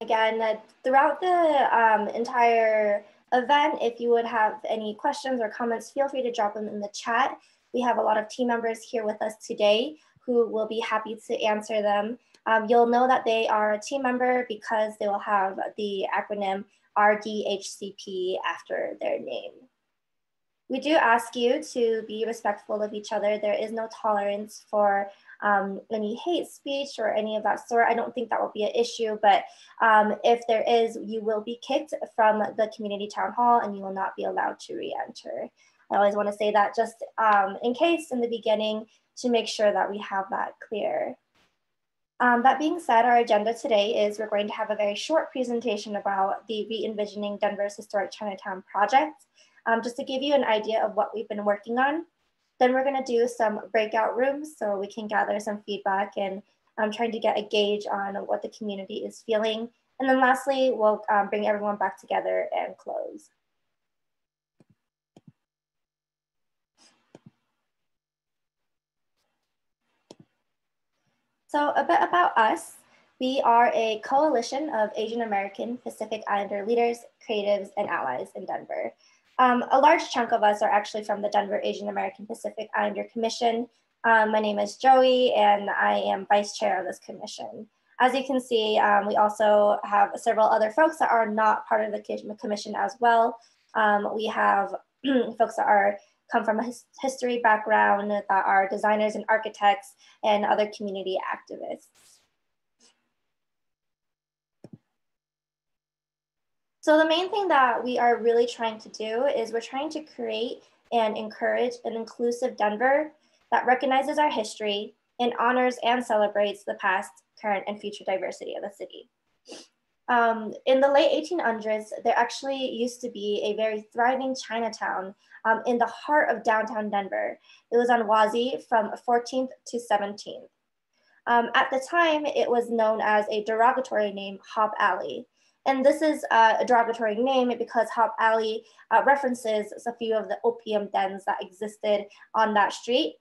Again, throughout the entire event, if you would have any questions or comments, feel free to drop them in the chat. We have a lot of team members here with us today who will be happy to answer them. You'll know that they are a team member because they will have the acronym RDHCP after their name. We do ask you to be respectful of each other. There is no tolerance for any hate speech or any of that sort. I don't think that will be an issue, but if there is, you will be kicked from the community town hall and you will not be allowed to re-enter. I always want to say that just in case in the beginning to make sure that we have that clear. That being said, our agenda today is we're going to have a very short presentation about the Re-envisioning Denver's Historic Chinatown project, just to give you an idea of what we've been working on. Then we're going to do some breakout rooms so we can gather some feedback and trying to get a gauge on what the community is feeling. And then lastly, we'll bring everyone back together and close. So a bit about us. We are a coalition of Asian American Pacific Islander leaders, creatives, and allies in Denver. A large chunk of us are actually from the Denver Asian American Pacific Islander Commission. My name is Joey, and I am vice chair of this commission. As you can see, we also have several other folks that are not part of the commission as well. We have folks that come from a history background, that are designers and architects, and other community activists. So the main thing that we are really trying to do is we're trying to create and encourage an inclusive Denver that recognizes our history and honors and celebrates the past, current, and future diversity of the city. In the late 1800s, there actually used to be a very thriving Chinatown in the heart of downtown Denver. It was on Wazi from 14th to 17th. At the time, it was known as a derogatory name, Hop Alley. And this is a derogatory name because Hop Alley references a few of the opium dens that existed on that street.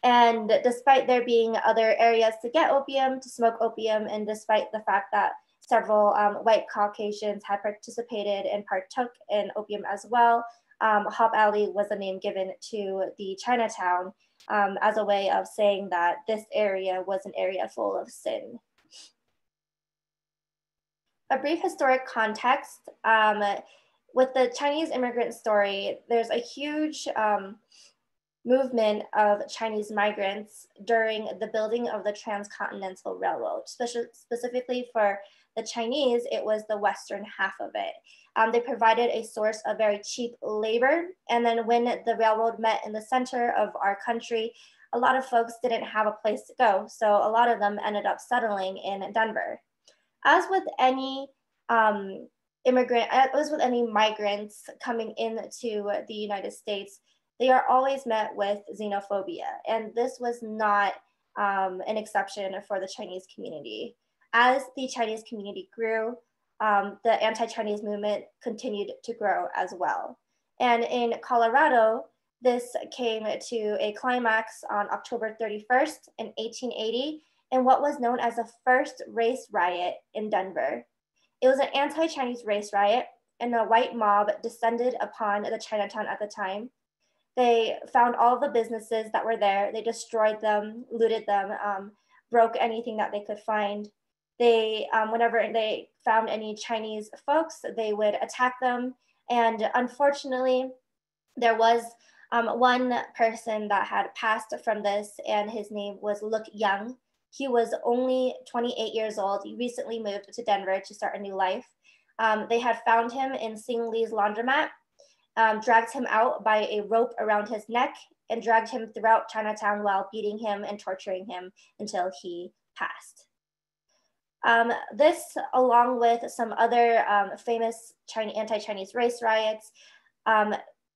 And despite there being other areas to get opium, to smoke opium, and despite the fact that several white Caucasians had participated and partook in opium as well, Hop Alley was a name given to the Chinatown as a way of saying that this area was an area full of sin. A brief historic context, with the Chinese immigrant story, there's a huge movement of Chinese migrants during the building of the Transcontinental Railroad. Specifically for the Chinese, it was the western half of it. They provided a source of very cheap labor. And then when the railroad met in the center of our country, a lot of folks didn't have a place to go. So a lot of them ended up settling in Denver. As with any migrants coming into the United States, they are always met with xenophobia. And this was not an exception for the Chinese community. As the Chinese community grew, the anti-Chinese movement continued to grow as well. And in Colorado, this came to a climax on October 31st in 1880 in what was known as the first race riot in Denver. It was an anti-Chinese race riot, and a white mob descended upon the Chinatown at the time. They found all the businesses that were there. They destroyed them, looted them, broke anything that they could find. They, whenever they found any Chinese folks, they would attack them. And unfortunately, there was one person that had passed from this, and his name was Look Young. He was only 28 years old. He recently moved to Denver to start a new life. They had found him in Sing Lee's laundromat, dragged him out by a rope around his neck, and dragged him throughout Chinatown while beating him and torturing him until he passed. This, along with some other famous anti-Chinese race riots,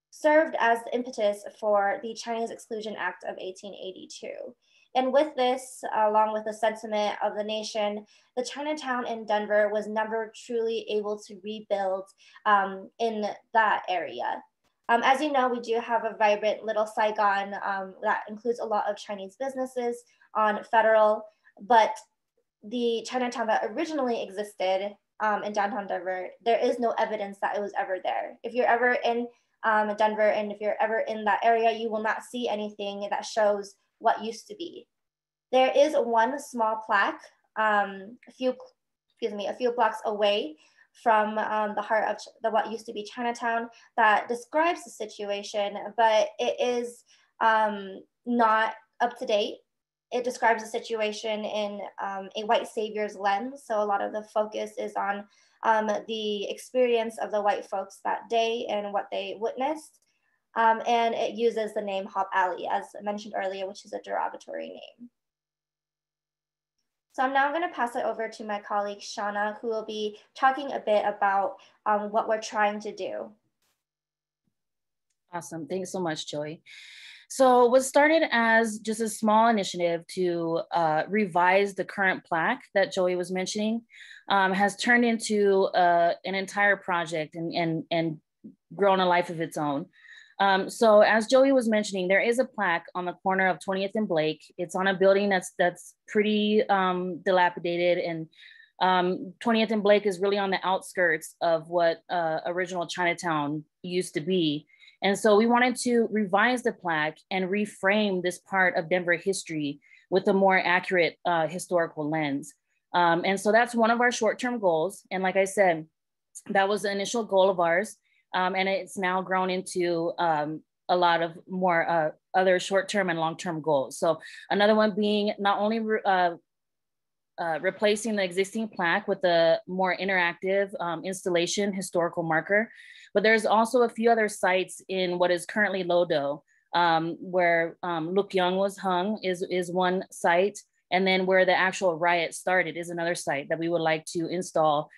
served as the impetus for the Chinese Exclusion Act of 1882. And with this, along with the sentiment of the nation, the Chinatown in Denver was never truly able to rebuild in that area. As you know, we do have a vibrant Little Saigon that includes a lot of Chinese businesses on Federal, but the Chinatown that originally existed in downtown Denver, there is no evidence that it was ever there. If you're ever in Denver and if you're ever in that area, you will not see anything that shows what used to be. There is one small plaque a few blocks away from the heart of what used to be Chinatown that describes the situation, but it is not up to date. It describes the situation in a white savior's lens. So a lot of the focus is on the experience of the white folks that day and what they witnessed. And it uses the name Hop Alley, as mentioned earlier, which is a derogatory name. So I'm now going to pass it over to my colleague, Shauna, who will be talking a bit about what we're trying to do. Awesome. Thanks so much, Joey. So what started as just a small initiative to revise the current plaque that Joey was mentioning has turned into an entire project and grown a life of its own. So as Joey was mentioning, there is a plaque on the corner of 20th and Blake. It's on a building that's pretty dilapidated, and 20th and Blake is really on the outskirts of what original Chinatown used to be. And so we wanted to revise the plaque and reframe this part of Denver history with a more accurate historical lens. And so that's one of our short-term goals. And like I said, that was the initial goal of ours. And it's now grown into a lot of more other short-term and long-term goals. So another one being not only replacing the existing plaque with a more interactive installation historical marker, but there's also a few other sites in what is currently Lodo, where Luke Young was hung is one site, and then where the actual riot started is another site that we would like to install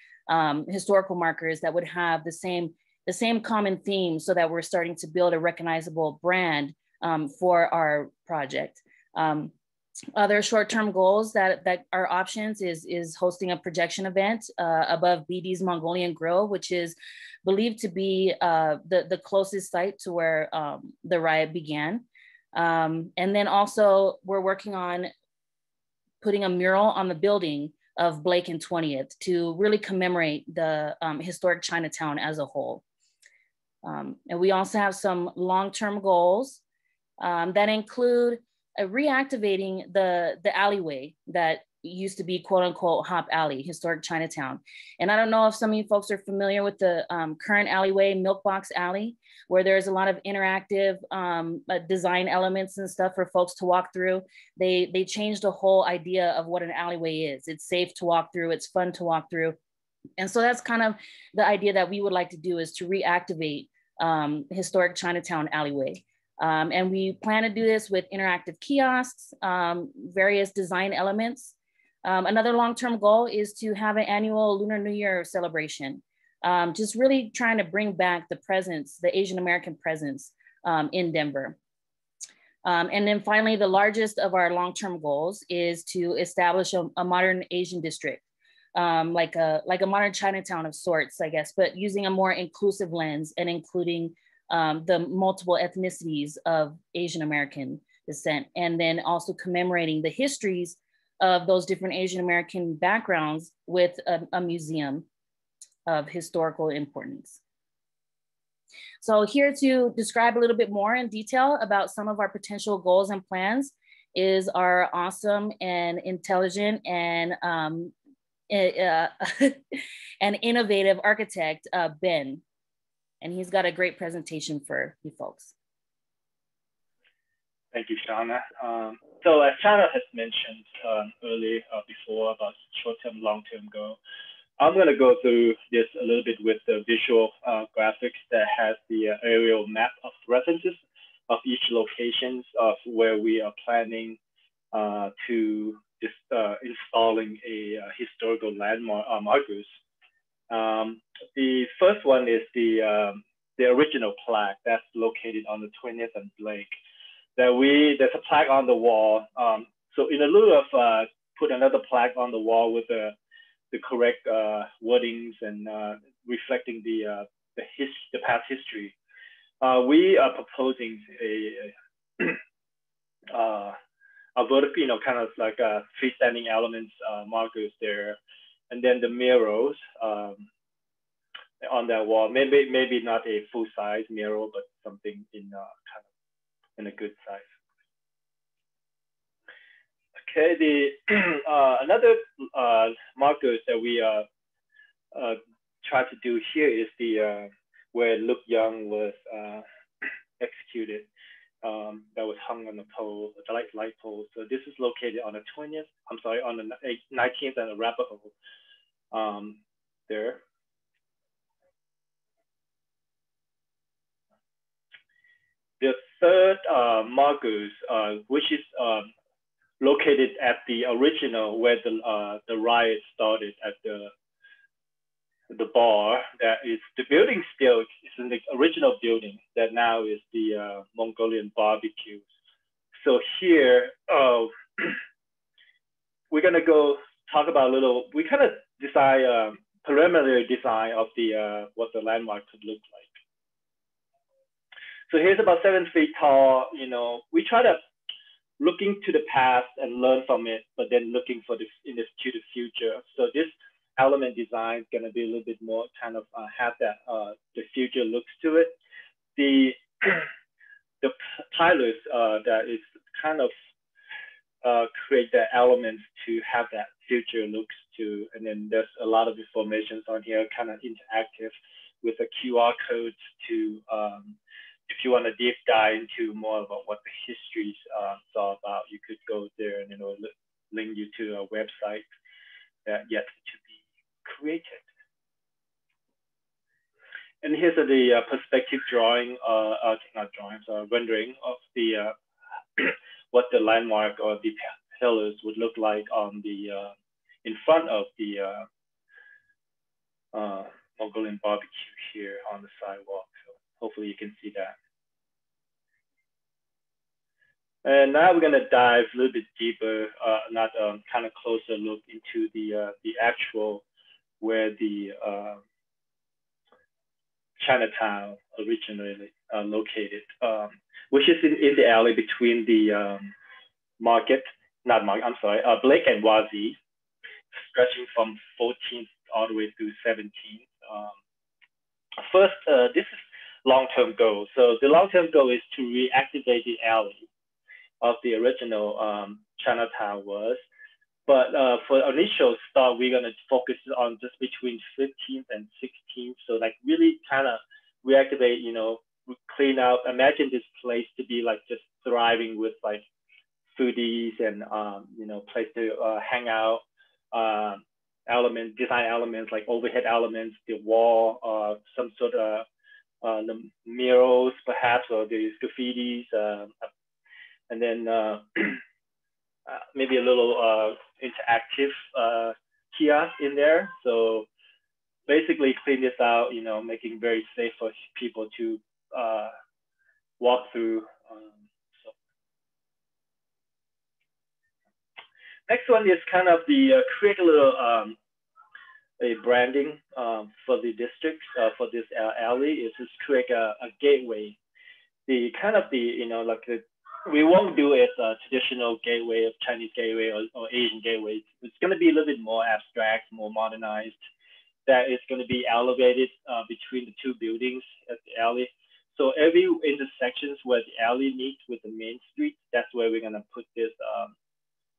historical markers that would have the same common theme, so that we're starting to build a recognizable brand for our project. Other short-term goals that are options is hosting a projection event above BD's Mongolian Grill, which is believed to be the closest site to where the riot began. And then also we're working on putting a mural on the building of Blake and 20th to really commemorate the historic Chinatown as a whole. And we also have some long-term goals that include reactivating the alleyway that used to be quote unquote Hop Alley, historic Chinatown. And I don't know if some of you folks are familiar with the current alleyway, Milkbox Alley, where there's a lot of interactive design elements and stuff for folks to walk through. They changed the whole idea of what an alleyway is. It's safe to walk through, it's fun to walk through. And so that's kind of the idea that we would like to do, is to reactivate historic Chinatown alleyway. And we plan to do this with interactive kiosks, various design elements. Another long-term goal is to have an annual Lunar New Year celebration. Just really trying to bring back the presence, the Asian American presence in Denver. And then finally, the largest of our long-term goals is to establish a modern Asian district, like a modern Chinatown of sorts, I guess, but using a more inclusive lens and including the multiple ethnicities of Asian American descent, and then also commemorating the histories of those different Asian American backgrounds with a museum of historical importance. So here to describe a little bit more in detail about some of our potential goals and plans is our awesome and intelligent and an innovative architect, Ben. And he's got a great presentation for you folks. Thank you, Shauna. So as Shauna has mentioned earlier before about short-term, long-term goal, I'm going to go through this a little bit with the visual graphics that has the aerial map of references of each locations of where we are planning to just installing a historical landmark markers. The first one is the original plaque that's located on the 20th and Blake. There's a plaque on the wall. So in lieu of put another plaque on the wall with the correct wordings and reflecting the past history, we are proposing a vertical, kind of like freestanding elements markers there. and then the murals on that wall. Maybe not a full size mural, but something in kind of in a good size. Okay, the another markers that we try to do here is the where Look Young was executed. That was hung on the pole, the light pole. So this is located on the 20th. I'm sorry, on the 19th and Arapaho. There. The third markers, which is located at the original where the riot started at the bar. That is the building still is in the original building that now is the Mongolian barbecue. So here we're gonna go talk about a little. We kind of design preliminary design of the what the landmark could look like. So here's about 7 feet tall. You know, we try to looking to the past and learn from it, but then looking for to the future. So this element design is going to be a little bit more kind of have that the future looks to it. The pillars that is kind of create the elements to have that future looks to, and then there's a lot of information on here, kind of interactive with a QR code to if you want to deep dive into more about what the history is all about, you could go there and it'll link you to a website that yet to be created. And here's the perspective drawing, not drawings, rendering of the what the landmark or the pillars would look like on the in front of the Mongolian barbecue here on the sidewalk. So hopefully you can see that. And now we're gonna dive a little bit deeper, not kind of closer look into the actual where the Chinatown originally located, which is in the alley between the Blake and Wazi, stretching from 14th all the way through 17th. First, this is long-term goal. So the long-term goal is to reactivate the alley of the original Chinatown was. But for initial start, we're gonna focus on just between 15th and 16th. So like really kind of reactivate, you know, clean up, imagine this place to be like just thriving with like foodies and, you know, place to hang out, design elements like overhead elements, the wall, some sort of the murals perhaps, or the graffitis, and then maybe a little interactive kiosk in there. So basically clean this out, you know, making very safe for people to walk through. So. Next one is kind of the create a little a branding for the district for this alley. Is just create a gateway. The kind of the, you know, like the, we won't do it a traditional gateway of Chinese gateway or Asian gateway. It's going to be a little bit more abstract, more modernized. That is going to be elevated between the two buildings at the alley. So every intersections where the alley meets with the main street, that's where we're going to put this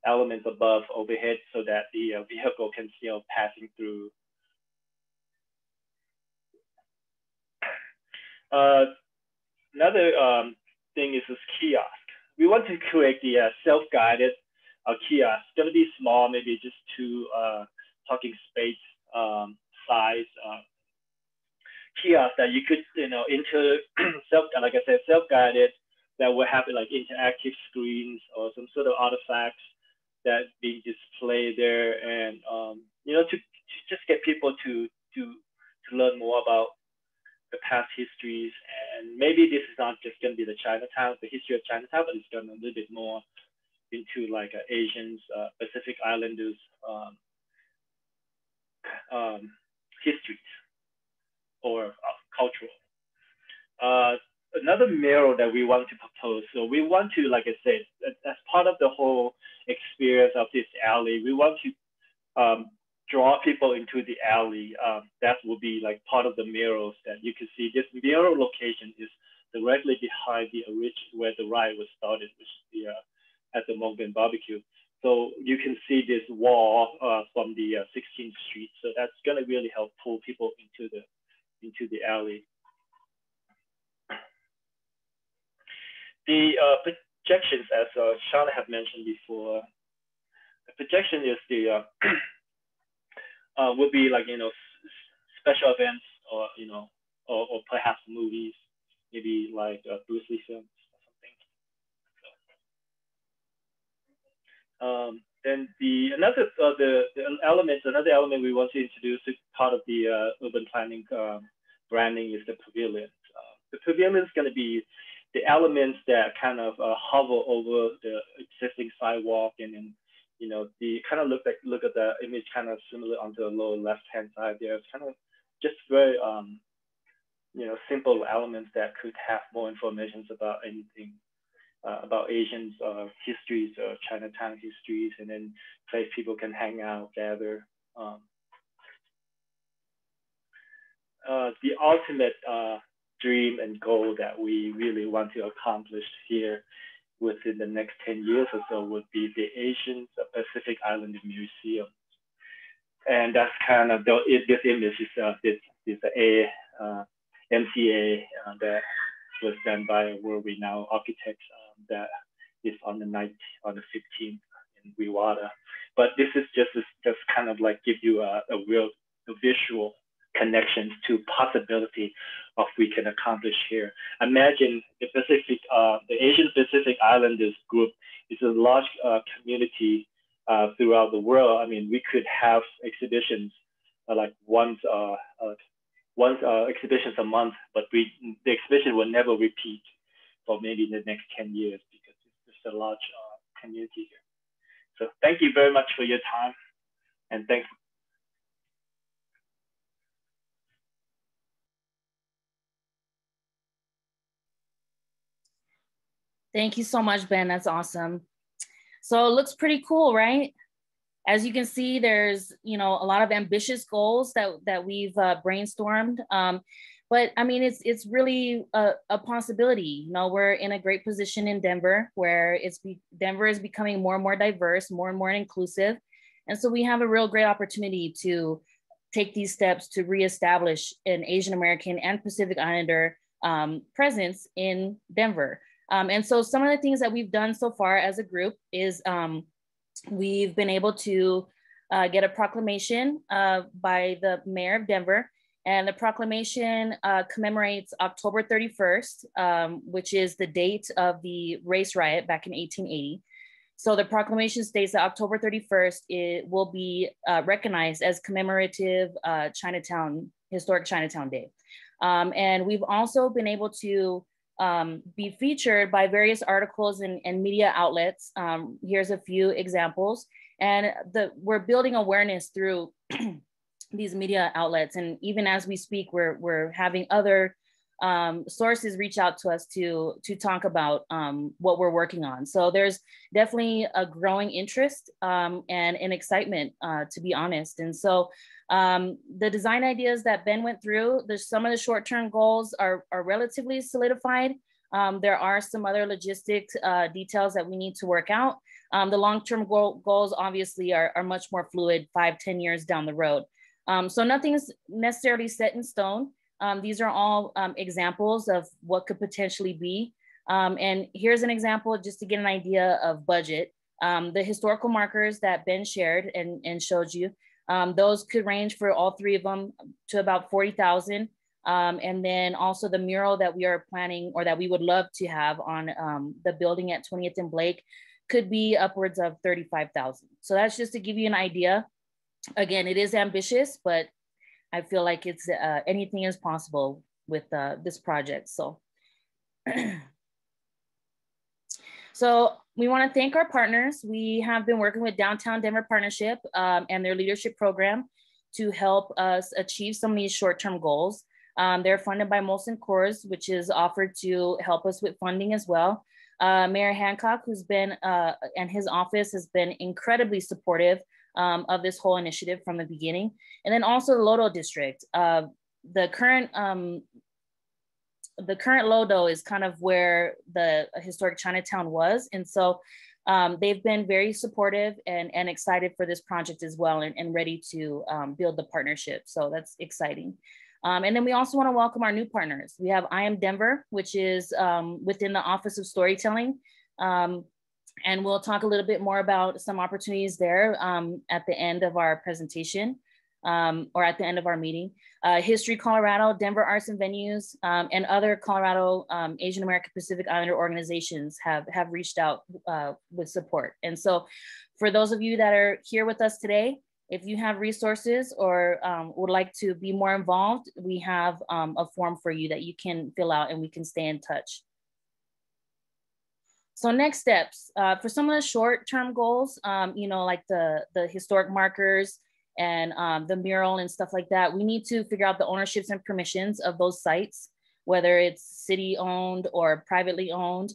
elements above overhead so that the vehicle can still passing through. Another thing is this kiosk. We want to create the self-guided kiosk. It's going to be small, maybe just 2 talking space size kiosk that you could, you know, like I said, self-guided, that will have like interactive screens or some sort of artifacts that being displayed there, and you know, to just get people to learn more about the past histories. And maybe this is not just going to be the Chinatown, the history of Chinatown, but it's going a little bit more into like Asians, Pacific Islanders histories or cultural. Another mural that we want to propose. So we want to, like I said, as part of the whole experience of this alley, we want to draw people into the alley. That will be like part of the murals that you can see. This mural location is directly behind the original where the ride was started, which is the at the Mongben Barbecue. So you can see this wall from the 16th Street. So that's going to really help pull people into the alley. The projections, as Shauna had mentioned before, the projection is the would be like, you know, special events, or you know, or perhaps movies, maybe like Bruce Lee films or something. Then another element we want to introduce as part of the urban planning branding is the pavilion. The pavilion is going to be the elements that kind of hover over the existing sidewalk, and then, you know, the kind of look at the image kind of similar on the lower left-hand side there. It's kind of just very, you know, simple elements that could have more information about anything, about Asian histories, Chinatown histories, and then place people can hang out, gather. The ultimate dream and goal that we really want to accomplish here within the next 10 years or so would be the Asian Pacific Islander Museum. And that's kind of, this image is a MCA that was done by a world-renowned architect that is on the 15th in Wewata. But this is just kind of like give you a visual connections to possibility of we can accomplish here. Imagine the Asian Pacific Islanders group is a large community throughout the world. I mean, we could have exhibitions like once exhibitions a month, but the exhibition will never repeat for maybe the next 10 years because it's just a large community here. So thank you very much for your time, and thanks. Thank you so much, Ben. That's awesome. So it looks pretty cool, right? As you can see, there's, you know, a lot of ambitious goals that we've brainstormed. But I mean, it's really a possibility. You know, we're in a great position in Denver, where Denver is becoming more and more diverse, more and more inclusive. And so we have a real great opportunity to take these steps to reestablish an Asian American and Pacific Islander presence in Denver. And so some of the things that we've done so far as a group is we've been able to get a proclamation by the mayor of Denver. And the proclamation commemorates October 31st, which is the date of the race riot back in 1880. So the proclamation states that October 31st, it will be recognized as commemorative historic Chinatown Day. And we've also been able to be featured by various articles and media outlets. Here's a few examples. And we're building awareness through these media outlets. And even as we speak, we're having other sources reach out to us to talk about what we're working on. So there's definitely a growing interest and an excitement, to be honest. And so the design ideas that Ben went through, some of the short-term goals are relatively solidified. There are some other logistic details that we need to work out. The long-term goals obviously are much more fluid, 5-10 years down the road. So nothing's necessarily set in stone. These are all examples of what could potentially be. And here's an example just to get an idea of budget. The historical markers that Ben shared and showed you, those could range for all three of them to about 40,000. And then also the mural that we are planning, or that we would love to have on the building at 20th and Blake, could be upwards of 35,000. So that's just to give you an idea. Again, it is ambitious, but I feel like it's anything is possible with this project. So, so we want to thank our partners. We have been working with Downtown Denver Partnership and their leadership program to help us achieve some of these short-term goals. They're funded by Molson Coors, which is offered to help us with funding as well. Mayor Hancock, who's been, and his office has been incredibly supportive of this whole initiative from the beginning. And then also the Lodo district. The current Lodo is kind of where the historic Chinatown was. And so they've been very supportive and excited for this project as well, and ready to build the partnership. So that's exciting. And then we also want to welcome our new partners. We have I Am Denver, which is within the Office of Storytelling. And we'll talk a little bit more about some opportunities there at the end of our presentation, or at the end of our meeting. History Colorado, Denver Arts and Venues, and other Colorado Asian American Pacific Islander organizations have reached out with support. And so for those of you that are here with us today, if you have resources or would like to be more involved, we have a form for you that you can fill out and we can stay in touch. So next steps, for some of the short-term goals, you know, like the historic markers and the mural and stuff like that, we need to figure out the ownerships and permissions of those sites, whether it's city-owned or privately owned.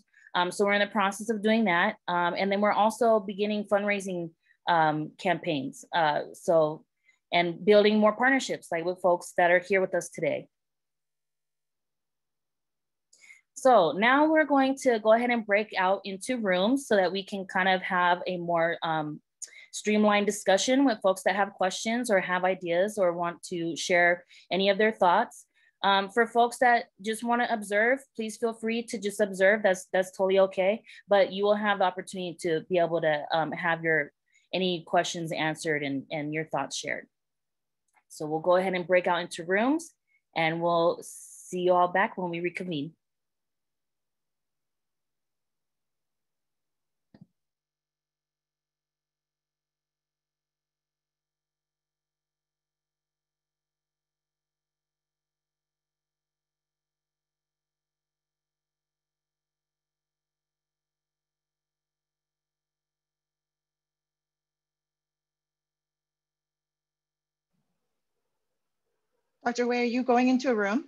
So we're in the process of doing that. And then we're also beginning fundraising campaigns. And building more partnerships, like with folks that are here with us today. So now we're going to go ahead and break out into rooms so that we can kind of have a more streamlined discussion with folks that have questions or have ideas or want to share any of their thoughts. For folks that just want to observe, please feel free to just observe. That's totally okay. But you will have the opportunity to be able to have any questions answered and your thoughts shared. So we'll go ahead and break out into rooms, and we'll see you all back when we reconvene. Dr. Wei, are you going into a room?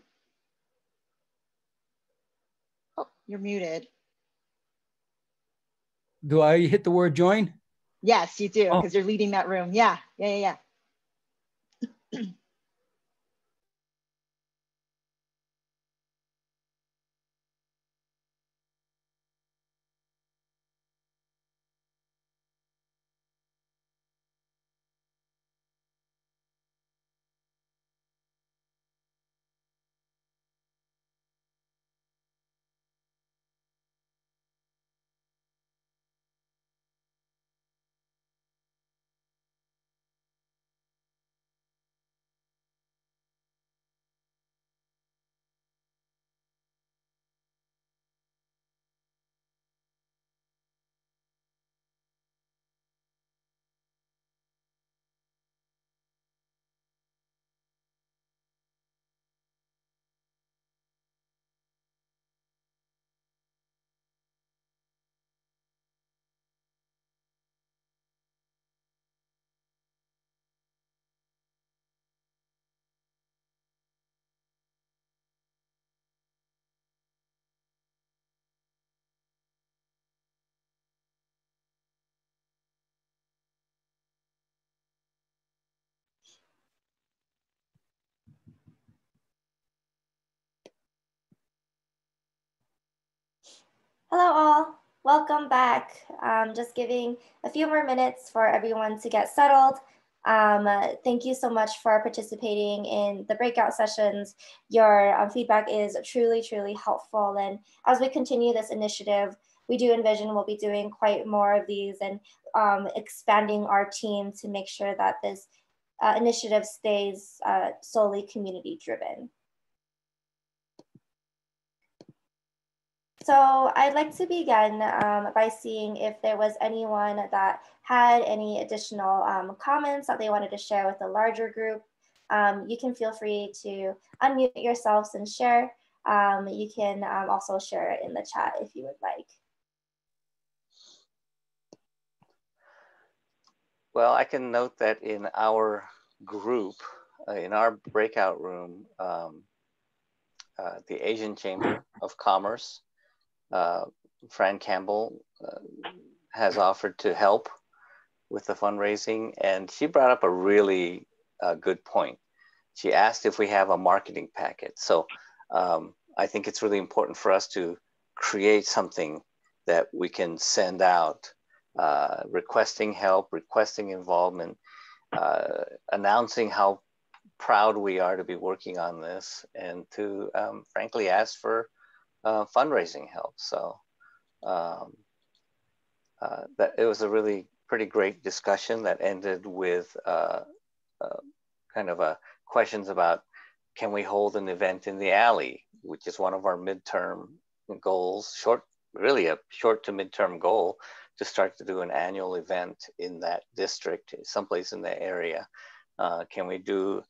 Oh, you're muted. Do I hit the word join? Yes, you do, because you're leading that room. Yeah. Hello all, welcome back. Just giving a few more minutes for everyone to get settled. Thank you so much for participating in the breakout sessions. Your feedback is truly, truly helpful. And as we continue this initiative, we do envision we'll be doing quite more of these and expanding our team to make sure that this initiative stays solely community driven. So I'd like to begin by seeing if there was anyone that had any additional comments that they wanted to share with the larger group. You can feel free to unmute yourselves and share. You can also share it in the chat if you would like. Well, I can note that in our group, in our breakout room, the Asian Chamber of Commerce, Fran Campbell has offered to help with the fundraising, and she brought up a really good point. She asked if we have a marketing packet. So I think it's really important for us to create something that we can send out, requesting help, requesting involvement, announcing how proud we are to be working on this, and to frankly ask for fundraising help. So that it was a really pretty great discussion that ended with kind of a questions about, can we hold an event in the alley, which is one of our midterm goals, really a short to midterm goal, to start to do an annual event in that district, someplace in the area. Can we do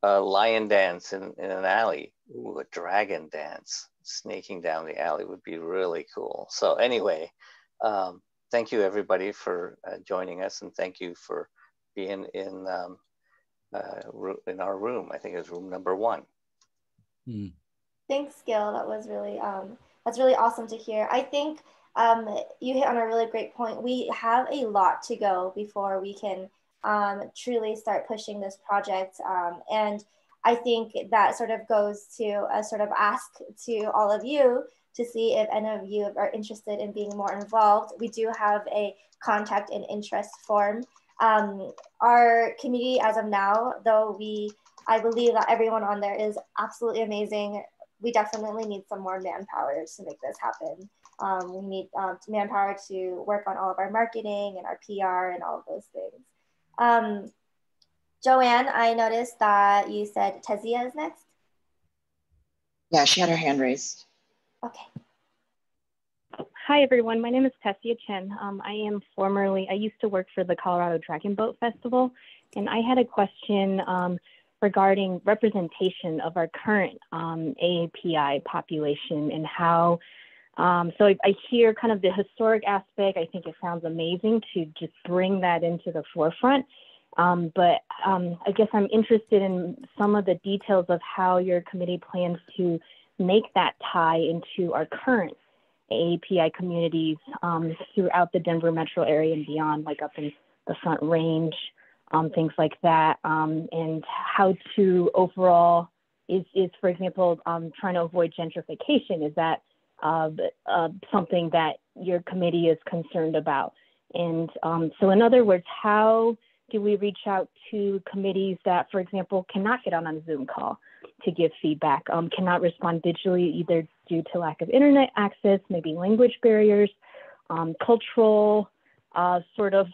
a lion dance in an alley? Ooh, a dragon dance snaking down the alley would be really cool. So anyway, thank you everybody for joining us, and thank you for being in our room. I think it's room number 1. Thanks, Gil. That was really that's really awesome to hear. I think you hit on a really great point. We have a lot to go before we can truly start pushing this project, and I think that sort of goes to a sort of ask to all of you to see if any of you are interested in being more involved. We do have a contact and interest form. Our community as of now, though I believe that everyone on there is absolutely amazing, we definitely need some more manpower to make this happen. We need manpower to work on all of our marketing and our PR and all of those things. Joanne, I noticed that you said Tezia is next. Yeah, she had her hand raised. Okay. Hi, everyone. My name is Tessia Chen. I used to work for the Colorado Dragon Boat Festival, and I had a question regarding representation of our current AAPI population and how, so I hear kind of the historic aspect. I think it sounds amazing to just bring that into the forefront. But I guess I'm interested in some of the details of how your committee plans to make that tie into our current AAPI communities throughout the Denver metro area and beyond, like up in the Front Range, things like that, and how to overall is for example, trying to avoid gentrification. Is that something that your committee is concerned about? And so in other words, how do we reach out to committees that, for example, cannot get on a Zoom call to give feedback, cannot respond digitally, either due to lack of internet access, maybe language barriers, cultural sort of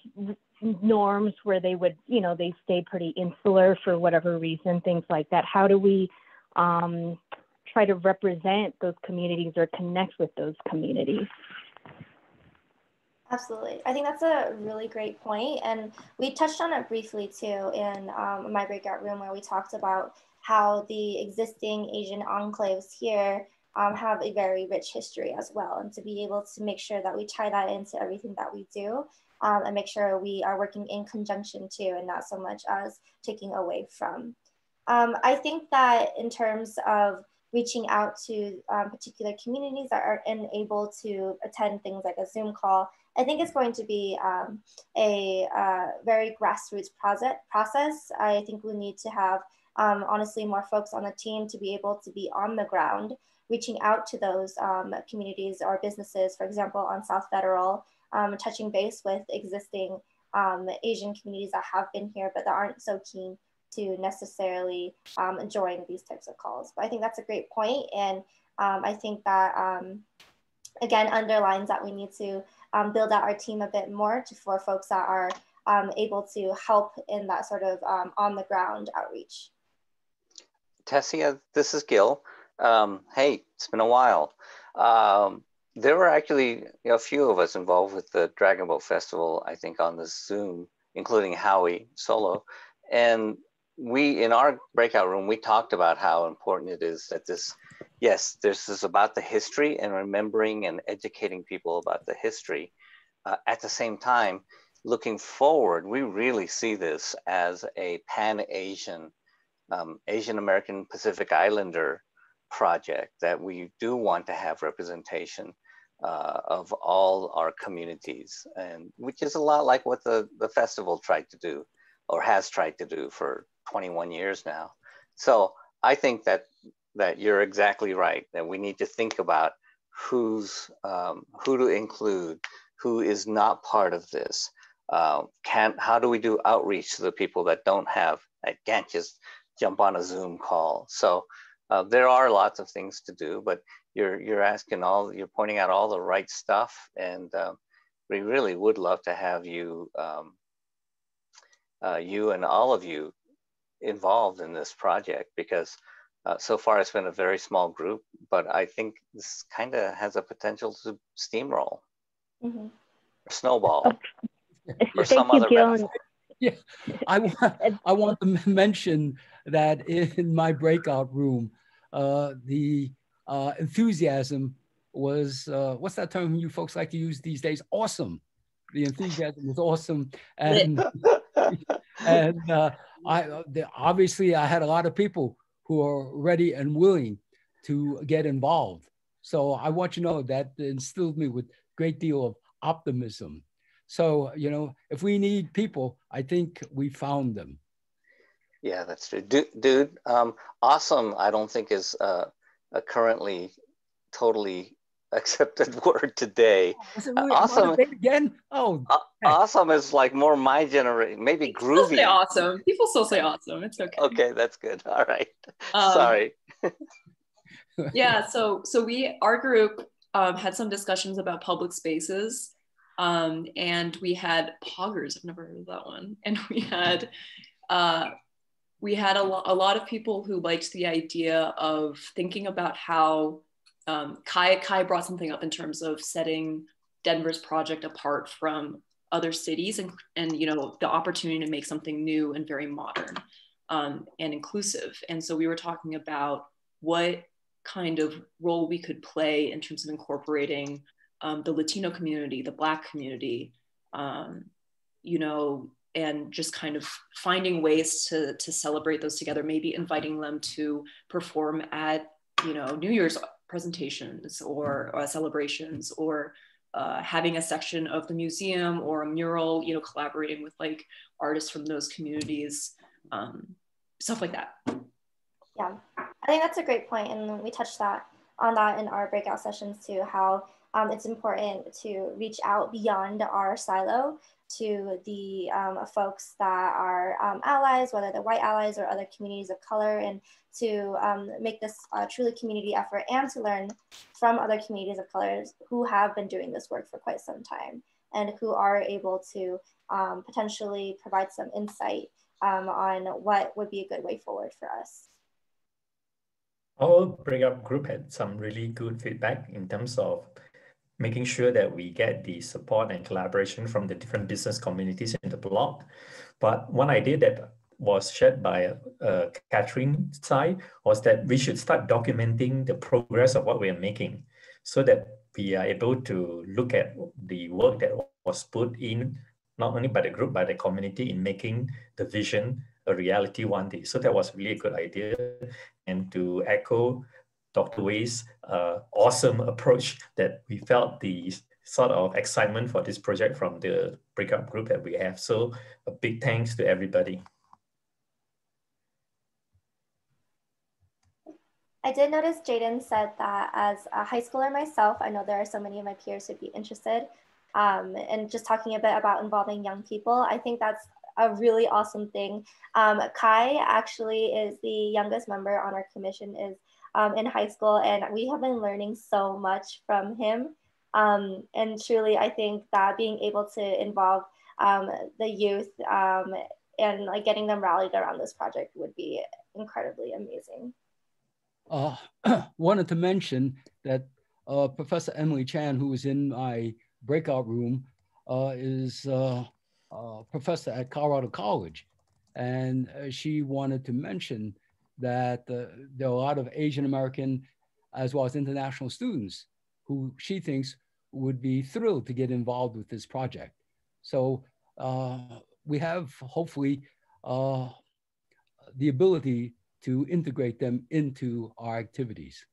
norms where they would, they stay pretty insular for whatever reason, things like that. How do we try to represent those communities or connect with those communities? Absolutely. I think that's a really great point. And we touched on it briefly too in my breakout room, where we talked about how the existing Asian enclaves here have a very rich history as well. And to be able to make sure that we tie that into everything that we do, and make sure we are working in conjunction too, and not so much as taking away from. I think that in terms of reaching out to particular communities that are unable to attend things like a Zoom call, I think it's going to be a very grassroots process. I think we need to have, honestly, more folks on the team to be able to be on the ground, reaching out to those communities or businesses, for example, on South Federal, touching base with existing Asian communities that have been here, but that aren't so keen to necessarily join these types of calls. But I think that's a great point. And I think that, again, underlines that we need to build out our team a bit more for folks that are able to help in that sort of on the ground outreach. Tessia, this is Gil. Hey, it's been a while. There were actually a few of us involved with the Dragon Boat Festival, I think, on the Zoom, including Howie Solo. And we, in our breakout room, we talked about how important it is that this is about the history and remembering and educating people about the history. At the same time, looking forward, we really see this as a Pan-Asian, Asian American Pacific Islander project, that we do want to have representation of all our communities, and which is a lot like what the festival tried to do, or has tried to do for 21 years now. So I think that you're exactly right, that we need to think about who to include, who is not part of this. How do we do outreach to the people that can't just jump on a Zoom call? So there are lots of things to do, but you're pointing out all the right stuff, and we really would love to have you, you and all of you involved in this project, because so far it's been a very small group, but I think this kind of has a potential to steamroll, or snowball, or some other metaphor. Yeah, I want to mention that in my breakout room, the enthusiasm was, what's that term you folks like to use these days? Awesome. The enthusiasm was awesome. And, obviously I had a lot of people who are ready and willing to get involved. So I want you to know that instilled me with a great deal of optimism. So, you know, if we need people, I think we found them. Yeah, that's true. Dude, awesome, I don't think is a currently totally accepted word today. Really awesome again? Oh, awesome is like more my generation, maybe groovy. Still say awesome. People still say awesome. It's okay. Okay, that's good. All right. Sorry. Yeah, so our group had some discussions about public spaces. And we had poggers. I've never heard of that one. And we had a lot of people who liked the idea of thinking about how Kai brought something up in terms of setting Denver's project apart from other cities, and you know, the opportunity to make something new and very modern and inclusive. And so we were talking about what kind of role we could play in terms of incorporating the Latino community, the Black community, you know, and just kind of finding ways to celebrate those together, maybe inviting them to perform at, you know, New Year's presentations or celebrations, or having a section of the museum or a mural, you know, collaborating with like artists from those communities, stuff like that. Yeah, I think that's a great point, and we touched on that in our breakout sessions too, how it's important to reach out beyond our silo to the folks that are allies, whether they're white allies or other communities of color, and to make this a truly community effort, and to learn from other communities of colors who have been doing this work for quite some time and who are able to potentially provide some insight on what would be a good way forward for us. Our breakout group had some really good feedback in terms of making sure that we get the support and collaboration from the different business communities in the block. But one idea that was shared by Catherine Tsai was that we should start documenting the progress of what we are making, so that we are able to look at the work that was put in, not only by the group, but the community, in making the vision a reality one day. So that was really a good idea. And to echo Dr. Wei's awesome approach, that we felt the sort of excitement for this project from the breakout group that we have. So a big thanks to everybody. I did notice Jaden said that as a high schooler myself, I know there are so many of my peers who'd be interested in just talking a bit about involving young people. I think that's a really awesome thing. Kai actually is the youngest member on our commission, is in high school, and we have been learning so much from him. And truly, I think that being able to involve the youth and like getting them rallied around this project would be incredibly amazing. Wanted to mention that Professor Emily Chan, who was in my breakout room, is a professor at Colorado College. And she wanted to mention that there are a lot of Asian American as well as international students who she thinks would be thrilled to get involved with this project. So we have hopefully the ability to integrate them into our activities.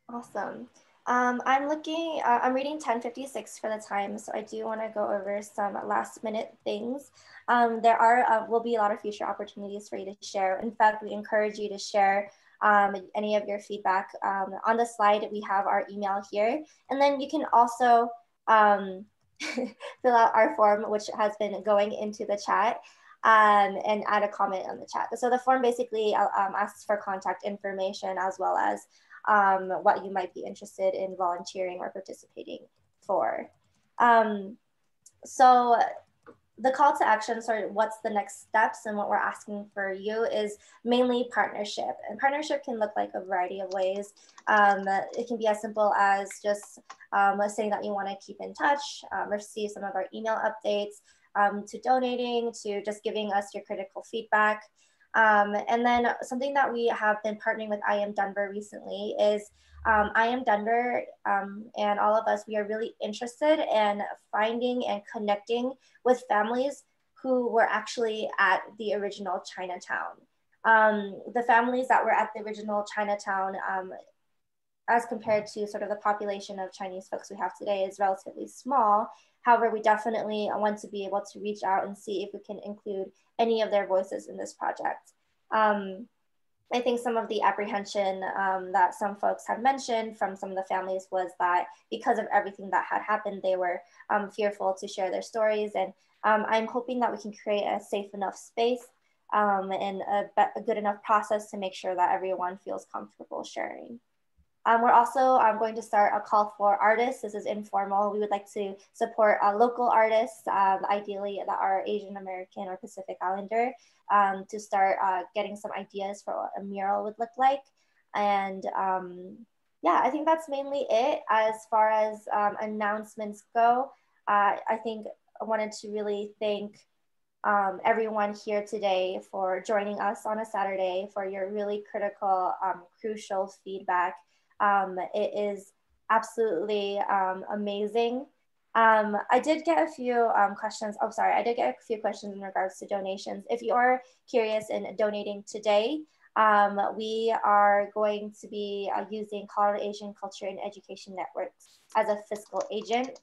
Awesome. I'm reading 1056 for the time, so I do want to go over some last minute things. There will be a lot of future opportunities for you to share. In fact, we encourage you to share any of your feedback. On the slide, we have our email here, and then you can also fill out our form, which has been going into the chat, and add a comment on the chat. So the form basically asks for contact information as well as what you might be interested in volunteering or participating for. So the call to action, sort of what's the next steps and what we're asking for you is mainly partnership. And partnership can look like a variety of ways. It can be as simple as just saying that you want to keep in touch, receive some of our email updates, to donating, to just giving us your critical feedback. And then something that we have been partnering with I Am Denver recently is I Am Denver and all of us, we are really interested in finding and connecting with families who were actually at the original Chinatown. The families that were at the original Chinatown, as compared to sort of the population of Chinese folks we have today, is relatively small. However, we definitely want to be able to reach out and see if we can include any of their voices in this project. I think some of the apprehension that some folks have mentioned from some of the families was that because of everything that had happened, they were fearful to share their stories. And I'm hoping that we can create a safe enough space and a good enough process to make sure that everyone feels comfortable sharing. We're also going to start a call for artists. This is informal. We would like to support local artists, ideally that are Asian American or Pacific Islander, to start getting some ideas for what a mural would look like. And yeah, I think that's mainly it. As far as announcements go, I think I wanted to really thank everyone here today for joining us on a Saturday, for your really critical, crucial feedback. It is absolutely amazing. I did get a few questions. Oh, sorry. I did get a few questions in regards to donations. If you are curious in donating today, we are going to be using Colorado Asian Culture and Education Networks as a fiscal agent.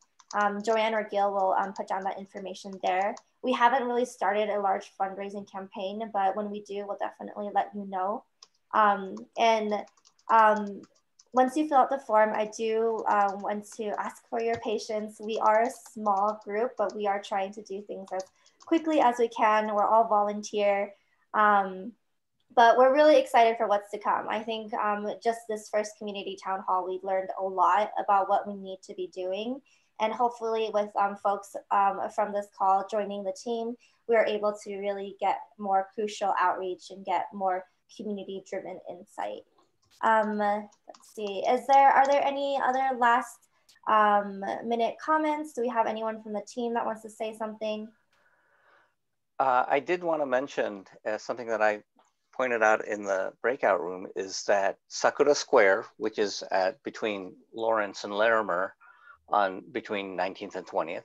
Joanne or Gil will put down that information there. We haven't really started a large fundraising campaign, but when we do, we'll definitely let you know. Once you fill out the form, I do want to ask for your patience. We are a small group, but we are trying to do things as quickly as we can. We're all volunteer, but we're really excited for what's to come. I think just this first community town hall, we learned a lot about what we need to be doing. And hopefully with folks from this call joining the team, we are able to really get more crucial outreach and get more community-driven insight. Let's see, are there any other last minute comments? Do we have anyone from the team that wants to say something? I did want to mention something that I pointed out in the breakout room is that Sakura Square, which is between Lawrence and Larimer on between 19th and 20th,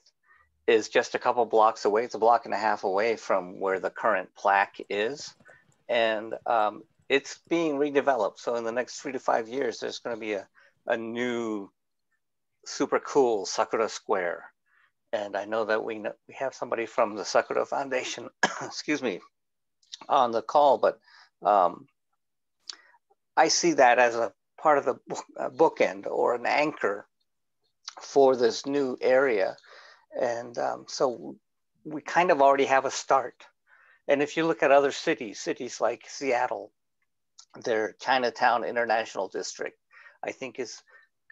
is just a couple blocks away. It's a block and a half away from where the current plaque is. And it's being redeveloped. So in the next 3 to 5 years, there's going to be a new super cool Sakura Square. And I know that we have somebody from the Sakura Foundation, excuse me, on the call, but I see that as a part of the bookend or an anchor for this new area. And so we kind of already have a start. And if you look at other cities like Seattle, their Chinatown International District, I think is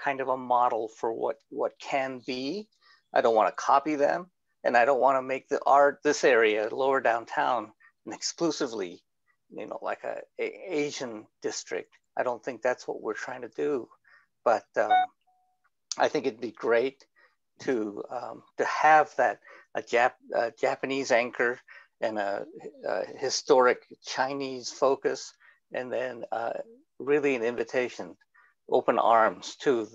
kind of a model for what can be. I don't want to copy them, and I don't want to make this area, lower downtown, an exclusively, like a Asian district. I don't think that's what we're trying to do, but I think it'd be great to have that a Japanese anchor and a historic Chinese focus, and then really an invitation, open arms to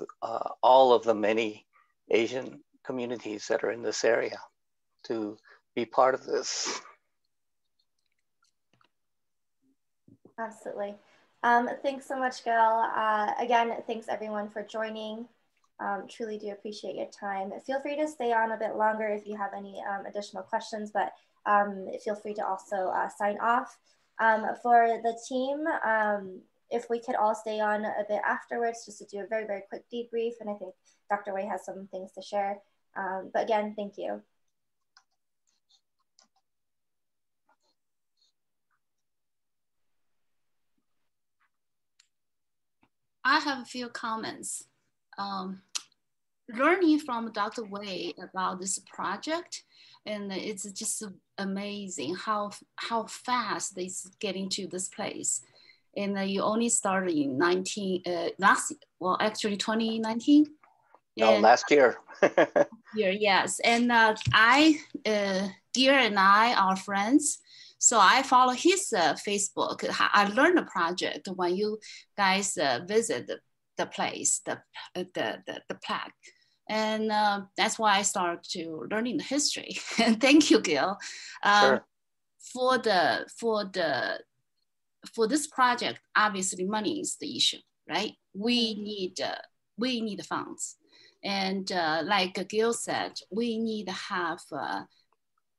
all of the many Asian communities that are in this area to be part of this. Absolutely. Thanks so much, Gil. Again, thanks everyone for joining. Truly do appreciate your time. Feel free to stay on a bit longer if you have any additional questions, but feel free to also sign off. For the team, if we could all stay on a bit afterwards just to do a very, very quick debrief, and I think Dr. Wei has some things to share. But again, thank you. I have a few comments. Learning from Dr. Wei about this project, and it's just amazing how fast they getting to this place. And you only started in 2019. No, last year. Yes, and Gear and I are friends. So I follow his Facebook. I learned the project when you guys visit the place, the plaque. And that's why I started to learning the history. And thank you, Gil. Sure. For this project, obviously money is the issue, right? We need funds. And like Gil said, we need to have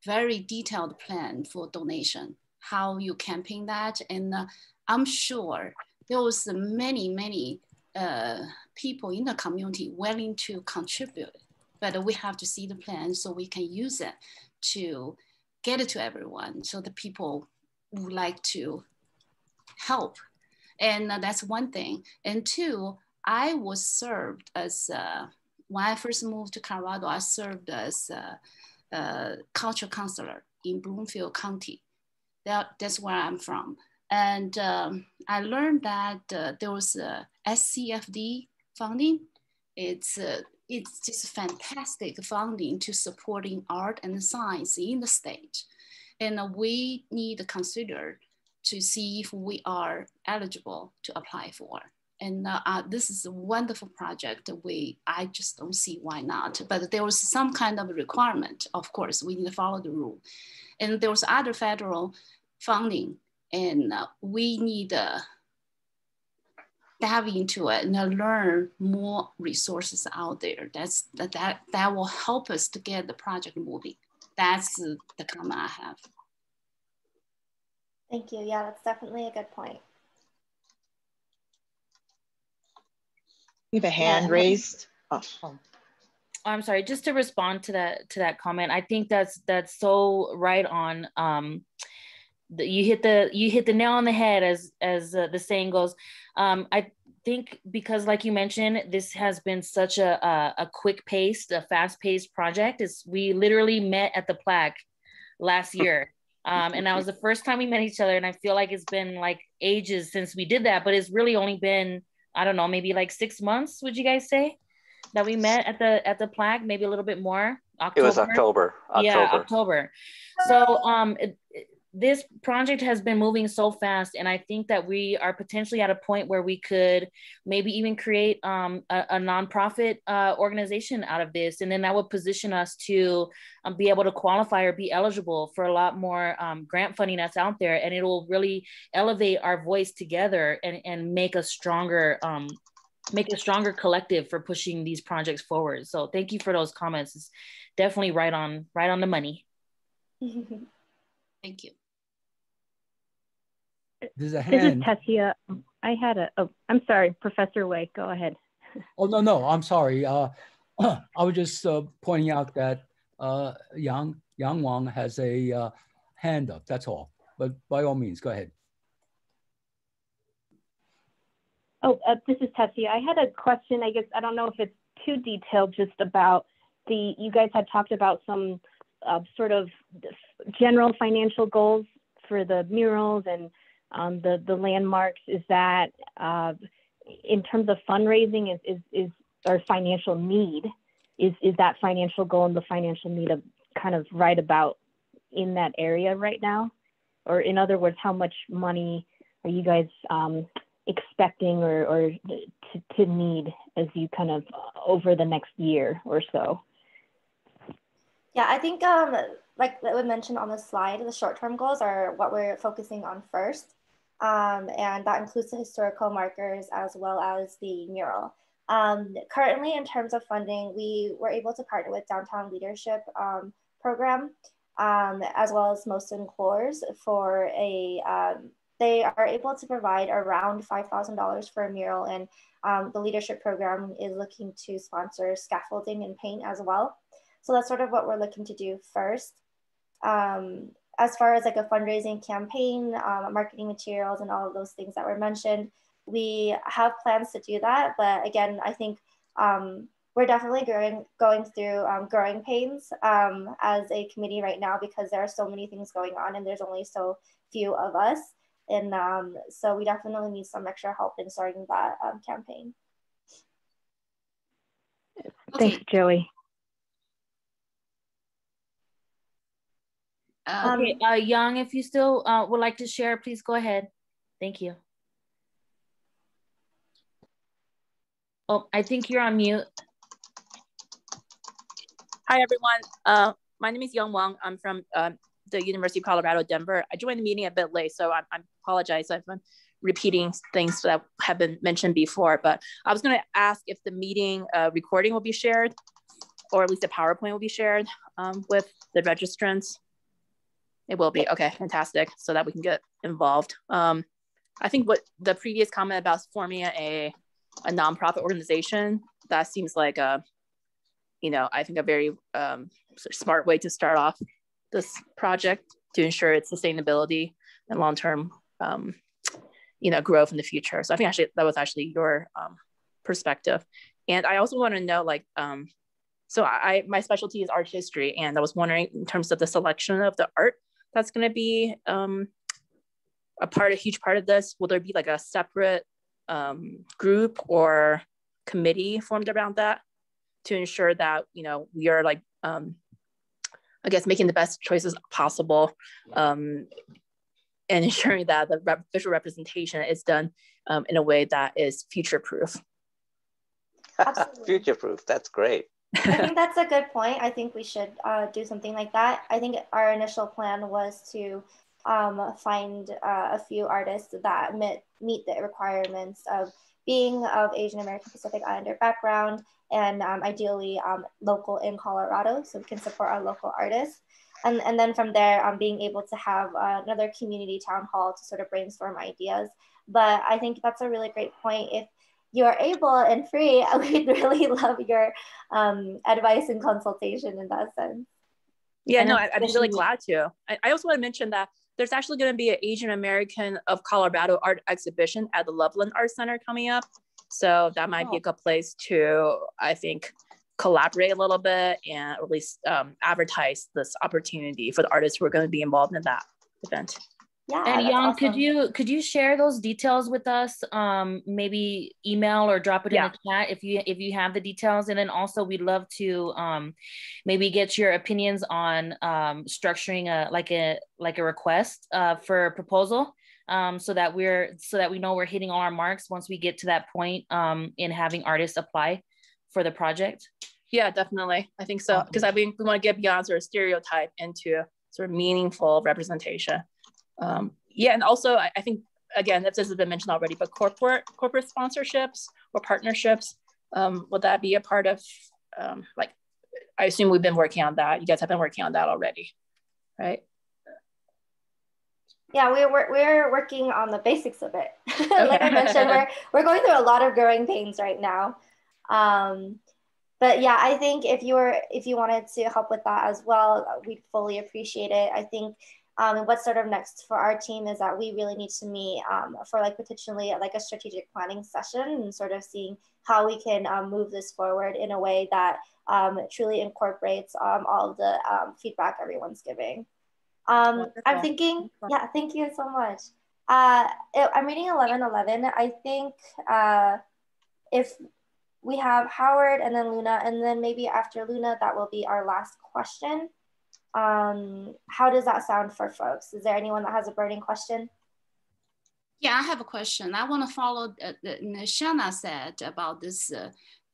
very detailed plan for donation, how you campaign that. And I'm sure there was many people in the community willing to contribute, but we have to see the plan so we can use it to get it to everyone. So the people would like to help. And that's one thing. And two, I was served as, when I first moved to Colorado, I served as cultural counselor in Bloomfield County. That's where I'm from. And I learned that there was a SCFD funding. It's just fantastic funding to supporting art and science in the state. And we need to consider to see if we are eligible to apply for. And this is a wonderful project. I just don't see why not. But there was some kind of requirement. Of course, we need to follow the rule. And there was other federal funding, and we need to dive into it and learn more resources out there. That will help us to get the project moving. That's the comment I have. Thank you. Yeah, that's definitely a good point. We have a hand raised. Oh. I'm sorry, just to respond to that comment, I think that's so right on. You hit the nail on the head, as the saying goes. I think because, like you mentioned, this has been such a quick-paced, a fast-paced project. We literally met at the plaque last year. And that was the first time we met each other. And I feel like it's been like ages since we did that, but it's really only been, I don't know, maybe like 6 months, would you guys say, that we met at the plaque? Maybe a little bit more. October. It was October. Yeah, October. So this project has been moving so fast, and I think that we are potentially at a point where we could maybe even create a nonprofit organization out of this, and then that would position us to be able to qualify or be eligible for a lot more grant funding that's out there, and it will really elevate our voice together and make a stronger collective for pushing these projects forward. So thank you for those comments. It's definitely right on the money. Thank you. There's a hand. This is Tessia. I had I'm sorry, Professor Wei, go ahead. Oh, no, I'm sorry. I was just pointing out that Yang Wang has a hand up, that's all. But by all means, go ahead. Oh, this is Tessia. I had a question, I guess, I don't know if it's too detailed, just about you guys had talked about some sort of general financial goals for the murals and the landmarks. Is that in terms of fundraising or financial need, is that financial goal and the financial need of kind of right about in that area right now? Or in other words, how much money are you guys expecting or to need as you kind of over the next year or so? Yeah, I think like we mentioned on the slide, the short-term goals are what we're focusing on first. And that includes the historical markers as well as the mural. Currently, in terms of funding, we were able to partner with Downtown Leadership Program, as well as Mosin Coors for a, they are able to provide around $5,000 for a mural, and the leadership program is looking to sponsor scaffolding and paint as well. So that's sort of what we're looking to do first. As far as like a fundraising campaign, marketing materials, and all of those things that were mentioned, we have plans to do that. But again, I think we're definitely going through growing pains as a committee right now, because there are so many things going on and there's only so few of us. And so we definitely need some extra help in starting that campaign. Thanks, Joey. Okay, Yang, if you still would like to share, please go ahead. Thank you. Oh, I think you're on mute. Hi, everyone. My name is Young Wang. I'm from the University of Colorado, Denver. I joined the meeting a bit late, so I apologize if I'm repeating things that have been mentioned before, but I was gonna ask if the meeting recording will be shared, or at least the PowerPoint will be shared with the registrants. It will be, okay, fantastic, so that we can get involved. I think what the previous comment about forming a nonprofit organization, that seems like a, you know, I think a very sort of smart way to start off this project to ensure its sustainability and long-term, you know, growth in the future. So I think actually that was actually your perspective. And I also want to know, like, so my specialty is art history, and I was wondering in terms of the selection of the art that's going to be a huge part of this, will there be like a separate group or committee formed around that to ensure that, you know, we are like, I guess, making the best choices possible and ensuring that the visual representation is done in a way that is future-proof. Future-proof, that's great. I think that's a good point. I think we should do something like that. I think our initial plan was to find a few artists that meet the requirements of being of Asian American Pacific Islander background, and ideally local in Colorado, so we can support our local artists. And then from there, being able to have another community town hall to sort of brainstorm ideas. But I think that's a really great point. If you are able and free, we'd really love your advice and consultation in that sense. Yeah, no, I'd be really glad to. I also want to mention that there's actually going to be an Asian American of Colorado art exhibition at the Loveland Art Center coming up. So that might be a good place to, I think, collaborate a little bit and at least advertise this opportunity for the artists who are going to be involved in that event. Yeah, and Yang, awesome. could you share those details with us? Maybe email or drop it in the chat if you have the details. And then also we'd love to maybe get your opinions on structuring a request for a proposal, so that we know we're hitting all our marks once we get to that point in having artists apply for the project. Yeah, definitely. I think so, because I mean, we want to get beyond sort of stereotype into sort of meaningful representation. Yeah, and also I think, again, if this has been mentioned already, but corporate sponsorships or partnerships, would that be a part of, like, I assume we've been working on that. You guys have been working on that already, right? Yeah, we're working on the basics of it. Like I mentioned, we're going through a lot of growing pains right now. But yeah, I think if you wanted to help with that as well, we'd fully appreciate it. I think what's sort of next for our team is that we really need to meet for like potentially like a strategic planning session and sort of seeing how we can move this forward in a way that truly incorporates all of the feedback everyone's giving. I'm thinking, yeah, thank you so much. I'm reading 1111. I think if we have Howard and then Luna, and then maybe after Luna, that will be our last question. How does that sound for folks? Is there anyone that has a burning question? Yeah, I have a question. I want to follow Shanna said about this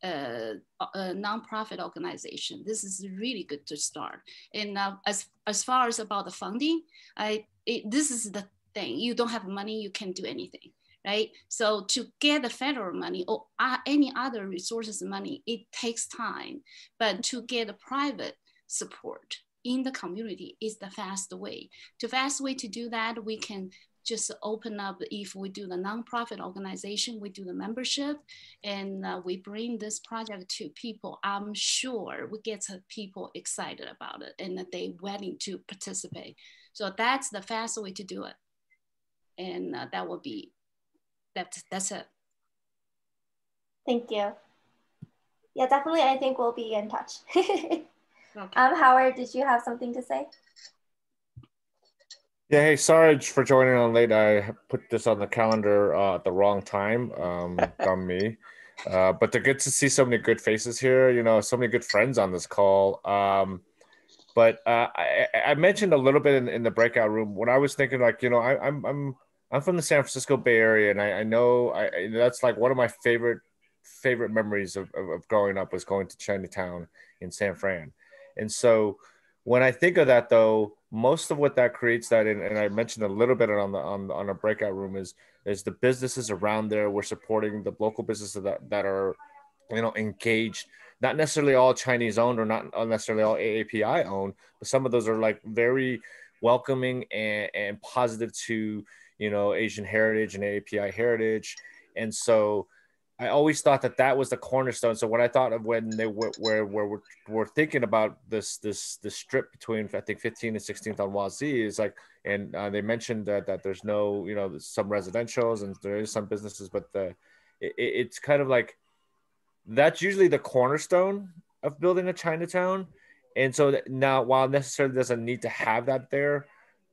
nonprofit organization. This is really good to start. And as far as about the funding, this is the thing. You don't have money, you can't do anything, right? So to get the federal money or any other resources money, it takes time. But to get the private support in the community is the fast way. The fast way to do that, we can just open up, if we do the nonprofit organization, we do the membership, and we bring this project to people. I'm sure we get people excited about it and that they're willing to participate. So that's the fast way to do it. And that would be, that's it. Thank you. Yeah, definitely. I think we'll be in touch. Okay. Howard, did you have something to say? Yeah, hey, sorry for joining on late. I put this on the calendar at the wrong time. Dumb me. But they're good to see so many good faces here. You know, so many good friends on this call. But I mentioned a little bit in the breakout room when I was thinking, like, you know, I'm from the San Francisco Bay Area, and I know that's like one of my favorite memories of growing up was going to Chinatown in San Fran. And so when I think of that, though, most of what that creates, that, and I mentioned a little bit on a breakout room, is the businesses around there. We're supporting the local businesses that are, you know, engaged, not necessarily all Chinese owned or not necessarily all AAPI owned, but some of those are like very welcoming and positive to, you know, Asian heritage and AAPI heritage. And so I always thought that was the cornerstone. So when I thought of when they we're thinking about this strip between, I think, 15th and 16th on YZ, is like, and they mentioned that there's no, you know, some residentials and there is some businesses, but it's kind of like, that's usually the cornerstone of building a Chinatown. And so now, while necessarily doesn't need to have that there,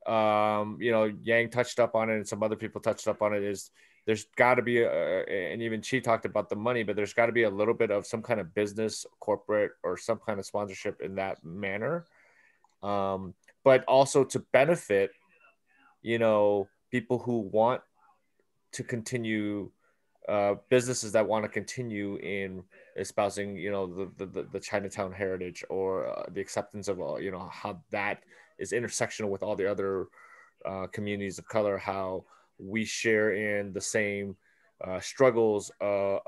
you know, Yang touched up on it and some other people touched up on it, is there's got to be and even Chi talked about the money, but there's got to be a little bit of some kind of business, corporate, or some kind of sponsorship in that manner. But also to benefit, you know, people who want to continue, businesses that want to continue in espousing, you know, the Chinatown heritage, or the acceptance of, you know, how that is intersectional with all the other communities of color, how we share in the same struggles of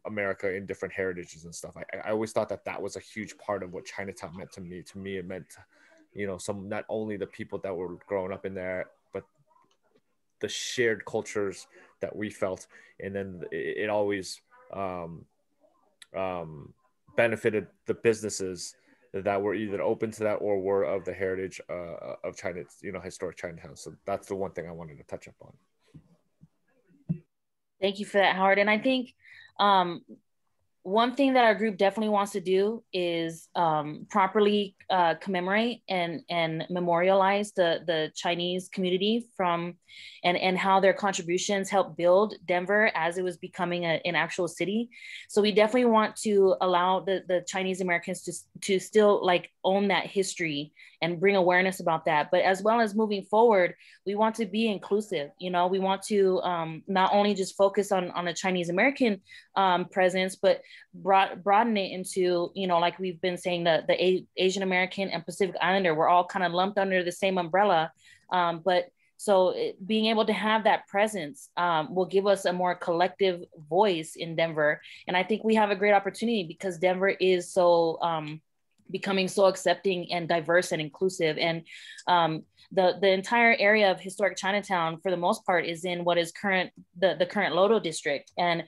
America in different heritages and stuff. I always thought that was a huge part of what Chinatown meant to me. To me, it meant, you know, not only the people that were growing up in there, but the shared cultures that we felt. And then it always benefited the businesses that were either open to that or were of the heritage of China, you know, historic Chinatown. So that's the one thing I wanted to touch up on. Thank you for that, Howard. And I think one thing that our group definitely wants to do is properly commemorate and memorialize the Chinese community from and how their contributions helped build Denver as it was becoming an actual city. So we definitely want to allow the Chinese Americans to still like own that history and bring awareness about that. But as well as moving forward, we want to be inclusive. You know, we want to not only just focus on a Chinese American presence, but broaden it into, you know, like we've been saying, the Asian American and Pacific Islander, we're all kind of lumped under the same umbrella. But so being able to have that presence will give us a more collective voice in Denver. And I think we have a great opportunity because Denver is so becoming so accepting and diverse and inclusive. And the entire area of historic Chinatown, for the most part, is in what is the current Lodo district. And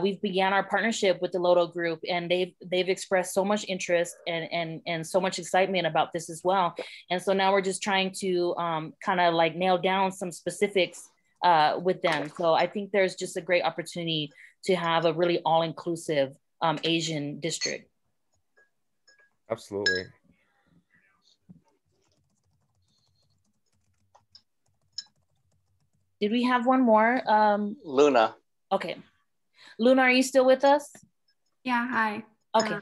we've began our partnership with the Lodo group, and they've expressed so much interest and so much excitement about this as well. And so now we're just trying to kind of like nail down some specifics with them. So I think there's just a great opportunity to have a really all-inclusive Asian district. Absolutely. Did we have one more? Luna. Okay. Luna, are you still with us? Yeah, hi. Okay.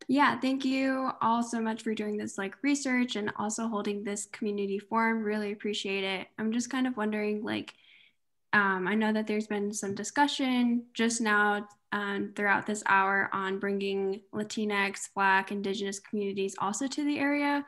Yeah, thank you all so much for doing this like research and also holding this community forum. Really appreciate it. I'm just kind of wondering, like, I know that there's been some discussion just now throughout this hour on bringing Latinx, Black, Indigenous communities also to the area.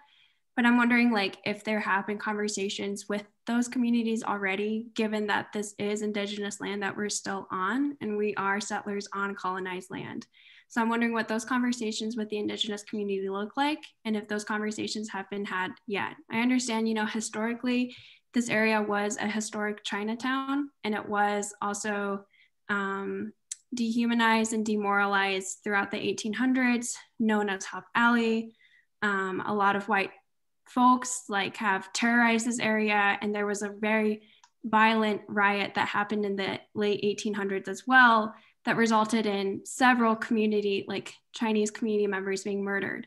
but I'm wondering like if there have been conversations with those communities already, given that this is indigenous land that we're still on and we are settlers on colonized land. So I'm wondering what those conversations with the indigenous community look like and if those conversations have been had yet. I understand, you know, historically, this area was a historic Chinatown, and it was also dehumanized and demoralized throughout the 1800s, known as Hop Alley. A lot of white folks like have terrorized this area, and there was a very violent riot that happened in the late 1800s as well that resulted in several community, like Chinese community members being murdered.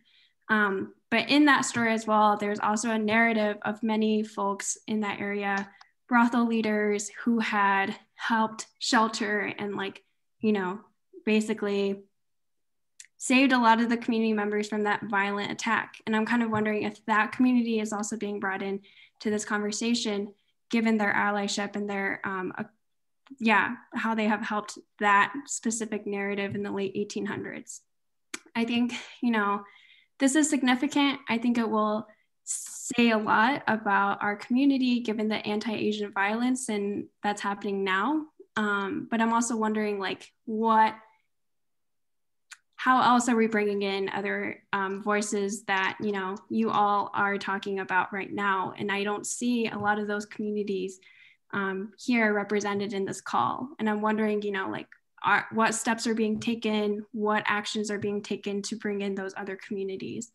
But in that story as well, there's also a narrative of many folks in that area, brothel leaders who had helped shelter and like, you know, basically saved a lot of the community members from that violent attack. And I'm kind of wondering if that community is also being brought in to this conversation, given their allyship and their, how they have helped that specific narrative in the late 1800s. I think, you know, this is significant. I think it will say a lot about our community given the anti-Asian violence and that's happening now. But I'm also wondering like how else are we bringing in other voices that, you know, you all are talking about right now? And I don't see a lot of those communities here represented in this call. And I'm wondering, you know, like what steps are being taken, what actions are being taken to bring in those other communities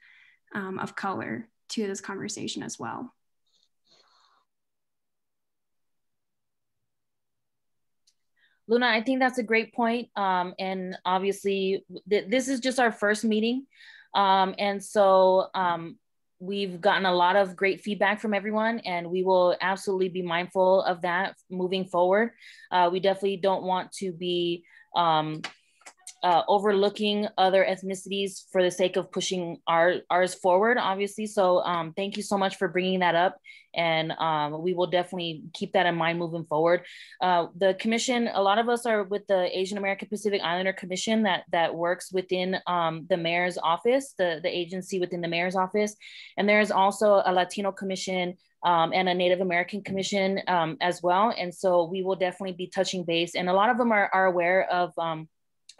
of color to this conversation as well. Luna, I think that's a great point. And obviously this is just our first meeting. And so we've gotten a lot of great feedback from everyone, and we will absolutely be mindful of that moving forward. We definitely don't want to be overlooking other ethnicities for the sake of pushing ours forward, obviously. So thank you so much for bringing that up. And we will definitely keep that in mind moving forward. The commission, a lot of us are with the Asian American Pacific Islander Commission that works within the mayor's office, the agency within the mayor's office. And there's also a Latino commission and a Native American commission as well. And so we will definitely be touching base. And a lot of them are aware of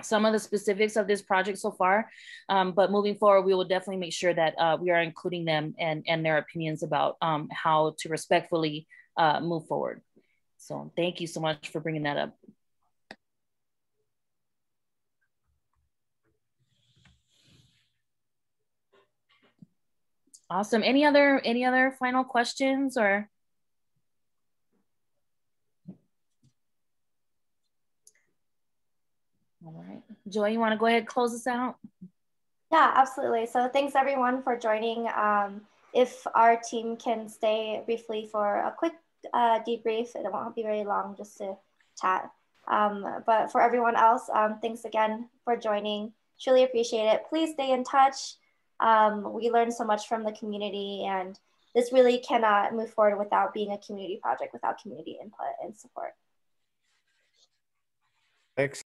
some of the specifics of this project so far, but moving forward, we will definitely make sure that we are including them and their opinions about how to respectfully move forward. So thank you so much for bringing that up. Awesome. Any other final questions or? All right, Joy, you want to go ahead and close us out? Yeah, absolutely. So thanks everyone for joining. If our team can stay briefly for a quick debrief, it won't be very long, just to chat. But for everyone else, thanks again for joining. Truly appreciate it. Please stay in touch. We learned so much from the community, and this really cannot move forward without being a community project, without community input and support. Thanks.